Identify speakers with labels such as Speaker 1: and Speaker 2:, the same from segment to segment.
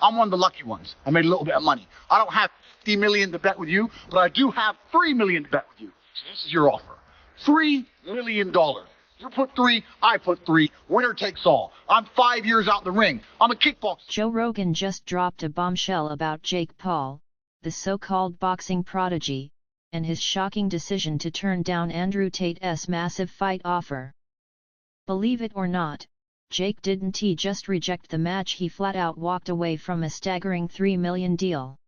Speaker 1: I'm one of the lucky ones. I made a little bit of money. I don't have $50 million to bet with you, but I do have $3 million to bet with you. So this is your offer. $3 million. You put 3, I put 3. Winner takes all. I'm 5 years out in the ring. I'm a kickboxer.
Speaker 2: Joe Rogan just dropped a bombshell about Jake Paul, the so-called boxing prodigy, and his shocking decision to turn down Andrew Tate's massive fight offer. Believe it or not, Jake didn't just reject the match, he flat out walked away from a staggering $3 million deal.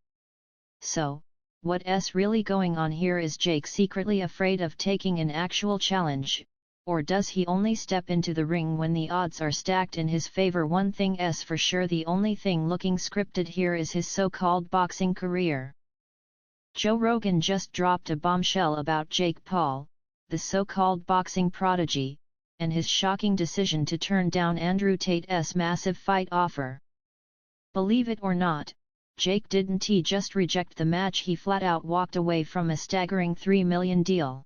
Speaker 2: So, what's really going on here? Is Jake secretly afraid of taking an actual challenge, or does he only step into the ring when the odds are stacked in his favor? One thing's for sure, the only thing looking scripted here is his so-called boxing career. Joe Rogan just dropped a bombshell about Jake Paul, the so-called boxing prodigy, and his shocking decision to turn down Andrew Tate's massive fight offer. Believe it or not, Jake didn't just reject the match, he flat out walked away from a staggering $3 million deal.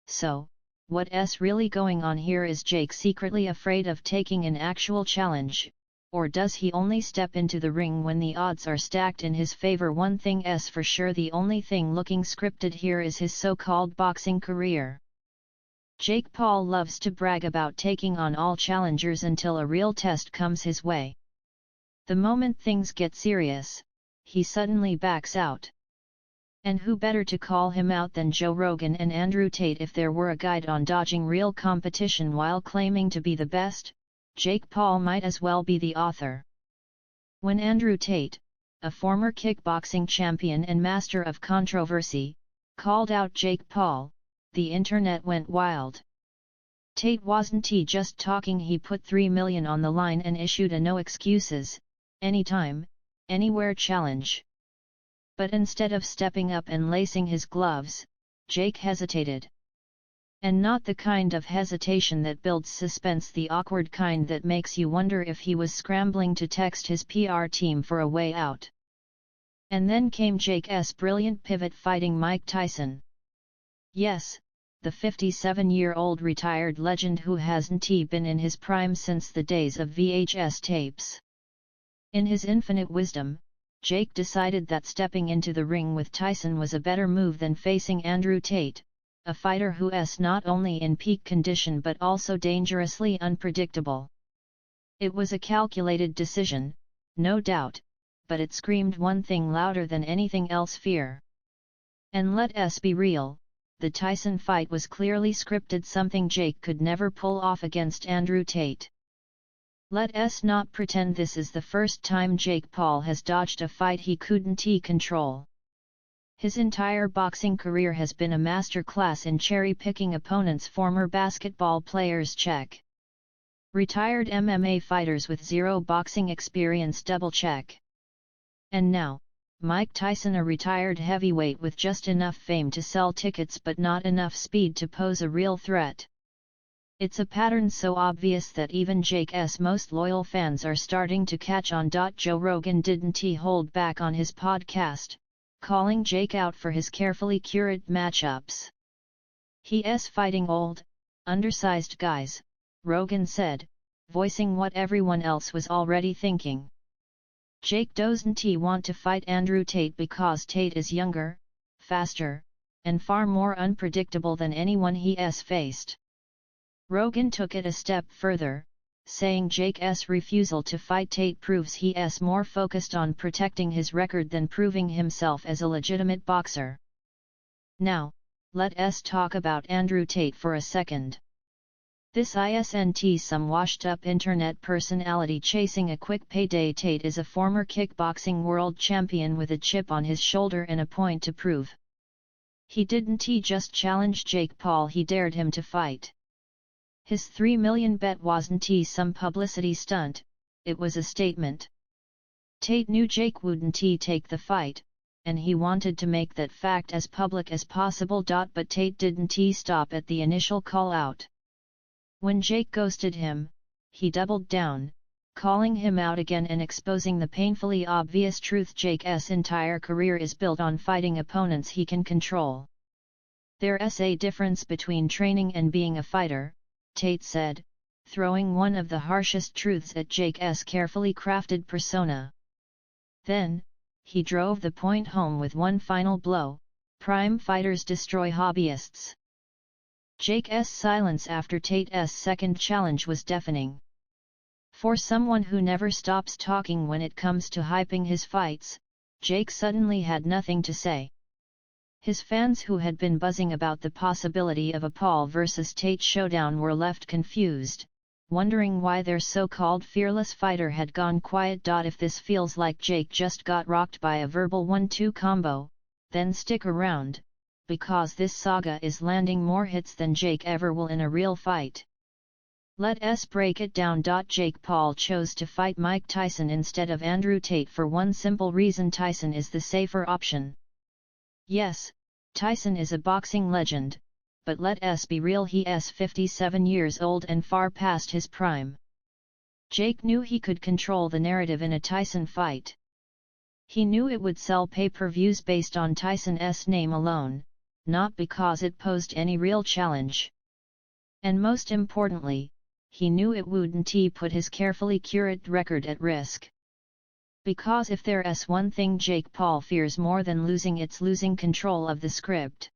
Speaker 2: So, what's really going on here? Is Jake secretly afraid of taking an actual challenge, or does he only step into the ring when the odds are stacked in his favor? One thing's for sure, the only thing looking scripted here is his so-called boxing career. Jake Paul loves to brag about taking on all challengers until a real test comes his way. The moment things get serious, he suddenly backs out. And who better to call him out than Joe Rogan and Andrew Tate? If there were a guide on dodging real competition while claiming to be the best, Jake Paul might as well be the author. When Andrew Tate, a former kickboxing champion and master of controversy, called out Jake Paul, the internet went wild. Tate wasn't just talking, he put $3 million on the line and issued a no excuses, anytime, anywhere challenge. But instead of stepping up and lacing his gloves, Jake hesitated. And not the kind of hesitation that builds suspense, the awkward kind that makes you wonder if he was scrambling to text his PR team for a way out. And then came Jake's brilliant pivot, fighting Mike Tyson. Yes, the 57-year-old retired legend who hasn't been in his prime since the days of VHS tapes. In his infinite wisdom, Jake decided that stepping into the ring with Tyson was a better move than facing Andrew Tate, a fighter who's not only in peak condition but also dangerously unpredictable. It was a calculated decision, no doubt, but it screamed one thing louder than anything else: fear. And let's be real, the Tyson fight was clearly scripted, something Jake could never pull off against Andrew Tate. Let's not pretend this is the first time Jake Paul has dodged a fight he couldn't control. His entire boxing career has been a masterclass in cherry-picking opponents. Former basketball players check. Retired MMA fighters with zero boxing experience double check. And now, Mike Tyson, a retired heavyweight with just enough fame to sell tickets but not enough speed to pose a real threat. It's a pattern so obvious that even Jake's most loyal fans are starting to catch on. Joe Rogan didn't hold back on his podcast, calling Jake out for his carefully curated matchups. He's fighting old, undersized guys, Rogan said, voicing what everyone else was already thinking. Jake doesn't want to fight Andrew Tate because Tate is younger, faster, and far more unpredictable than anyone he's faced. Rogan took it a step further, saying Jake's refusal to fight Tate proves he's more focused on protecting his record than proving himself as a legitimate boxer. Now, let's talk about Andrew Tate for a second. This isn't some washed-up internet personality chasing a quick payday. Tate is a former kickboxing world champion with a chip on his shoulder and a point to prove. He didn't just challenge Jake Paul, he dared him to fight. His $3 million bet wasn't some publicity stunt, it was a statement. Tate knew Jake wouldn't take the fight, and he wanted to make that fact as public as possible. But Tate didn't stop at the initial call-out. When Jake ghosted him, he doubled down, calling him out again and exposing the painfully obvious truth: Jake's entire career is built on fighting opponents he can control. There's a difference between training and being a fighter, Tate said, throwing one of the harshest truths at Jake's carefully crafted persona. Then, he drove the point home with one final blow: prime fighters destroy hobbyists. Jake's silence after Tate's second challenge was deafening. For someone who never stops talking when it comes to hyping his fights, Jake suddenly had nothing to say. His fans who had been buzzing about the possibility of a Paul vs Tate showdown were left confused, wondering why their so-called fearless fighter had gone quiet. If this feels like Jake just got rocked by a verbal 1-2 combo, then stick around, because this saga is landing more hits than Jake ever will in a real fight. Let's break it down. Jake Paul chose to fight Mike Tyson instead of Andrew Tate for one simple reason: Tyson is the safer option. Yes, Tyson is a boxing legend, but let's be real, he's 57 years old and far past his prime. Jake knew he could control the narrative in a Tyson fight. He knew it would sell pay-per-views based on Tyson's name alone, not because it posed any real challenge. And most importantly, he knew it wouldn't put his carefully curated record at risk. Because if there's one thing Jake Paul fears more than losing, it's losing control of the script.